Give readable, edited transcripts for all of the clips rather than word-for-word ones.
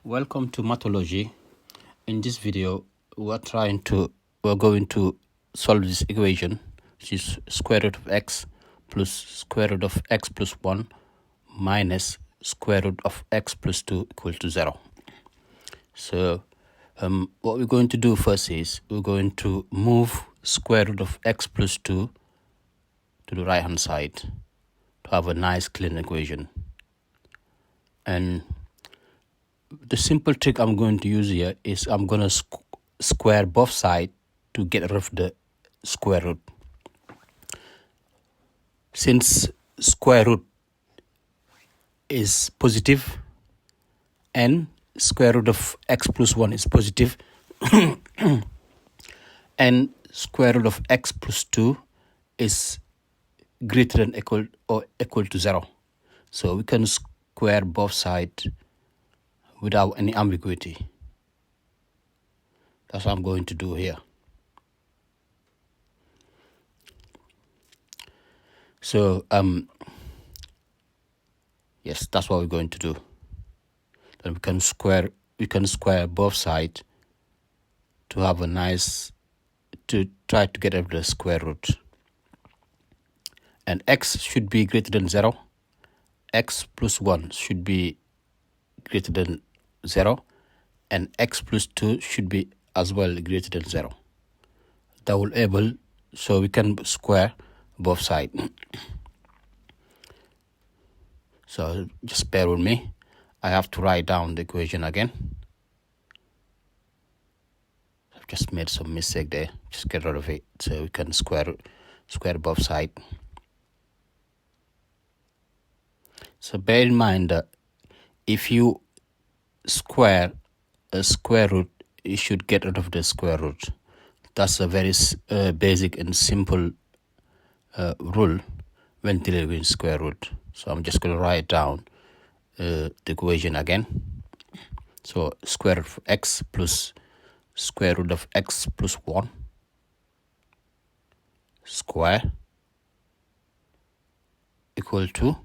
Welcome to Mathology. In this video, we're going to solve this equation, which is square root of x plus square root of x plus 1 minus square root of x plus 2 equal to 0. So what we're going to do first is we're going to move square root of x plus 2 to the right hand side to have a nice clean equation. And the simple trick I'm going to use here is I'm going to square both sides to get rid of the square root. Since square root is positive and square root of x plus 1 is positive and square root of x plus 2 is greater than equal to 0. So we can square both sides without any ambiguity. That's what I'm going to do here. So yes, that's what we're going to do. Then we can square both sides to have a nice, to try to get rid of the square root. And x should be greater than 0. X plus 1 should be greater than 0, and x plus 2 should be as well greater than 0. That will able, so we can square both sides. So just bear with me. I have to write down the equation again. I've just made some mistake there. Just get rid of it so we can square both sides. So bear in mind that if you square a square root, you should get rid of the square root. That's a very basic and simple rule when dealing with square root. So I'm just going to write down the equation again. So square root of x plus square root of x plus 1 square equal to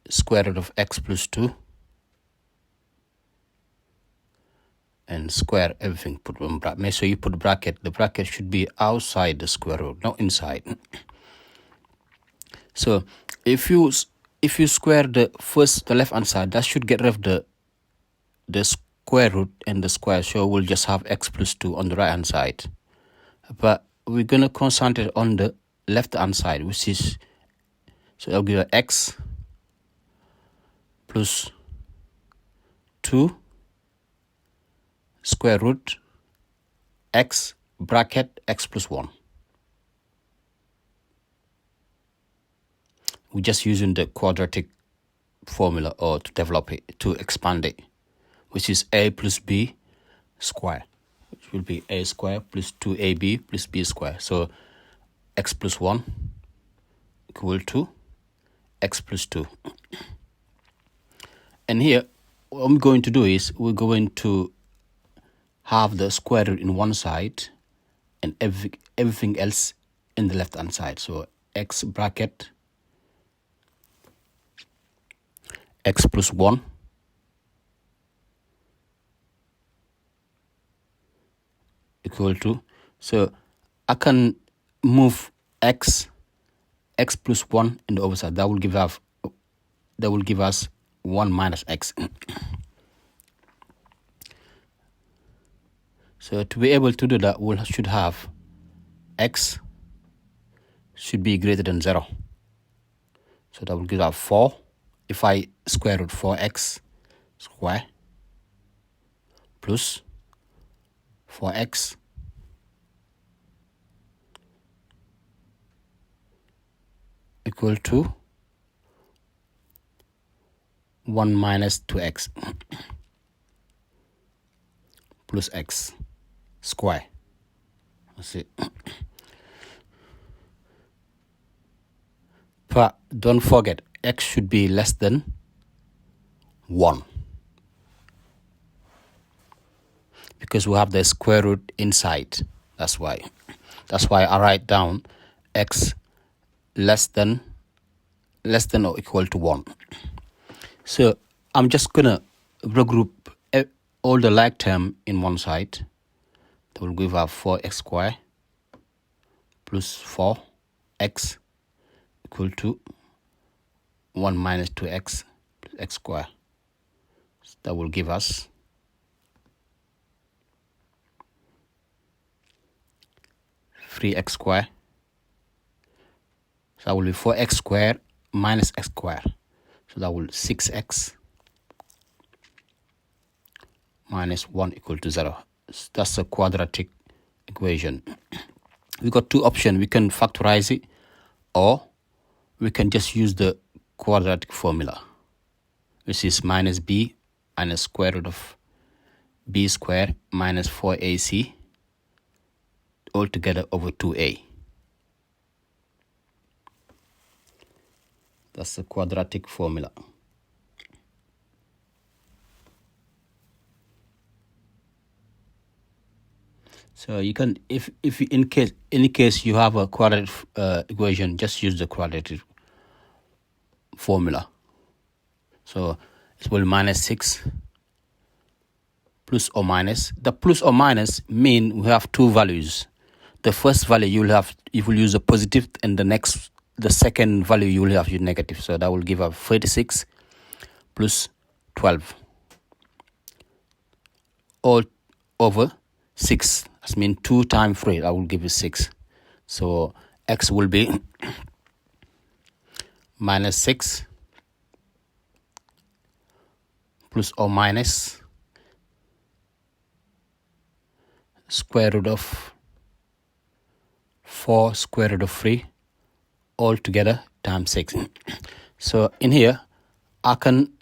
square root of x plus 2 and square everything, put one bracket. Make sure you put bracket. The bracket should be outside the square root, not inside. So if you square the left hand side, that should get rid of the square root and the square. So we'll just have x plus 2 on the right hand side. But we're gonna concentrate on the left hand side, which is, so I'll give you x plus 2 square root x bracket x plus 1. We're just using the quadratic formula or to develop it, to expand it, which is a plus b square, which will be a square plus 2ab plus b square. So x plus 1 equal to x plus 2. And here, what I'm going to do is we're going to have the square root in one side and everything else in the left hand side. So x bracket x plus 1 equal to, so I can move x plus 1 in the other side. That will give us 1 minus x. So to be able to do that, we should have x should be greater than 0. So that will give us 4. If I square root 4x square plus 4x equal to 1 minus 2x plus x square. That's it. But don't forget, x should be less than 1 because we have the square root inside. That's why I write down x less than or equal to 1. So I'm just gonna regroup all the like term in one side. That will give us 4x squared plus 4x equal to 1 minus 2x plus x squared. So that will give us 3x squared. So that will be 4x squared minus x squared. So that will 6x minus 1 equal to 0. So that's a quadratic equation. We got two options. We can factorize it, or we can just use the quadratic formula, which is minus b minus square root of b squared minus 4ac all together over 2a. That's the quadratic formula. So you can, if in any case you have a quadratic equation, just use the quadratic formula. So it will minus 6 plus or minus. The plus or minus mean we have two values. The first value you will use a positive, and the second value you will have your negative. So that will give us 36 plus 12 all over 6. That means 2 times 3. I will give you 6. So x will be minus 6 plus or minus square root of 4 square root of 3 all together times 6. So in here I can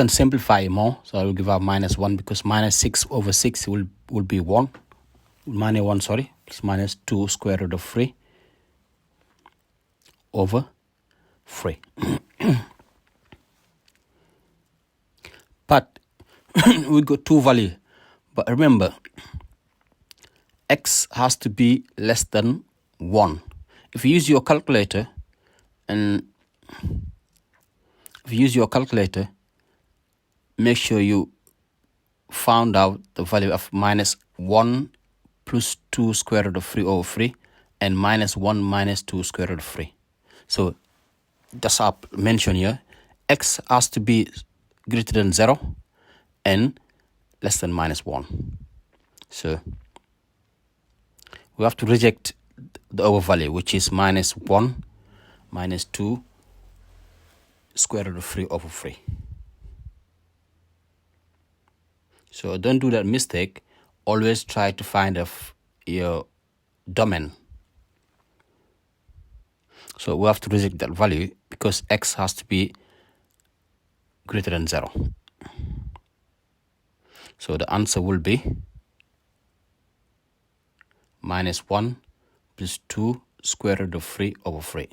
simplify more. So I will give out minus 1, because minus 6 over 6 will be 1. Minus 1, sorry. It's minus 2 square root of 3 over 3. But we got two values. But remember, x has to be less than 1. If you use your calculator, make sure you found out the value of minus 1 plus 2 square root of 3 over 3 and minus 1 minus 2 square root of 3. So that's up mentioned here. X has to be greater than 0 and less than minus 1. So we have to reject the over value, which is minus 1 minus 2 square root of 3 over 3. So don't do that mistake. Always try to find your domain. So we have to reject that value because x has to be greater than 0. So the answer will be minus 1 plus 2 square root of 3 over 3.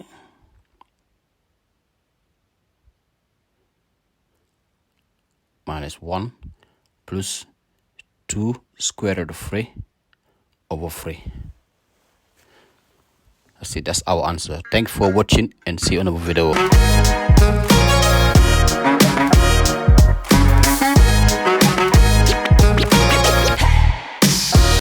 Minus 1 plus 2 square root of 3 over 3. That's it. That's our answer. Thanks for watching and see you on another video.